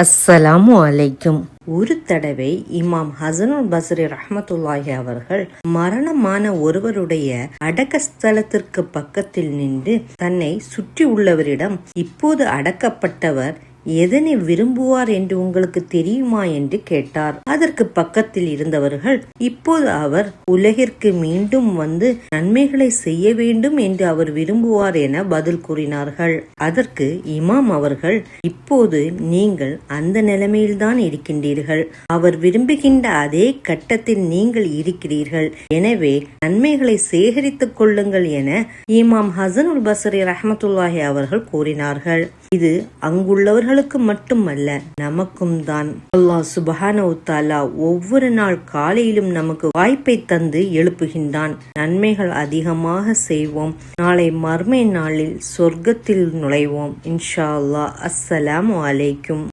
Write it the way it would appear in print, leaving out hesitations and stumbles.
அஸ்ஸலாமு அலைக்கும். ஒரு தடவை இமாம் ஹசனுல் பஸ்ரி ரஹ்மத்துல்லாஹி அவர்கள் மரணமான ஒருவருடைய அடக்கஸ்தலத்திற்கு பக்கத்தில் நின்று தன்னை சுற்றி உள்ளவரிடம், இப்போது அடக்கப்பட்டவர் எதனை விரும்புவார் என்று உங்களுக்கு தெரியுமா என்று கேட்டார். அதற்கு பக்கத்தில் இருந்தவர்கள், இப்போது அவர் உலகிற்கு மீண்டும் வந்து நன்மைகளை செய்ய வேண்டும் என்று அவர் விரும்புவார் என பதில் கூறினார்கள். அதற்கு இமாம் அவர்கள், இப்போது நீங்கள் அந்த நிலைமையில்தான் இருக்கின்றீர்கள், அவர் விரும்புகின்ற அதே கட்டத்தில் நீங்கள் இருக்கிறீர்கள், எனவே நன்மைகளை சேகரித்துக் கொள்ளுங்கள் என இமாம் ஹசனுல் பஸ்ரி ரஹ்மத்துல்லாஹி அவர்கள் கூறினார்கள். இது அங்குள்ளவர்களுக்கு மட்டுமல்ல, நமக்கும் தான். அல்லாஹ் சுப்ஹானஹு தஆலா ஒவ்வொரு நாள் காலையிலும் நமக்கு வாய்ப்பை தந்து எழுப்புகின்றான். நன்மைகள் அதிகமாக செய்வோம், நாளை மர்மை நாளில் சொர்க்கத்தில் நுழைவோம் இன்ஷா அல்லாஹ். அஸ்ஸலாமு அலைக்கும்.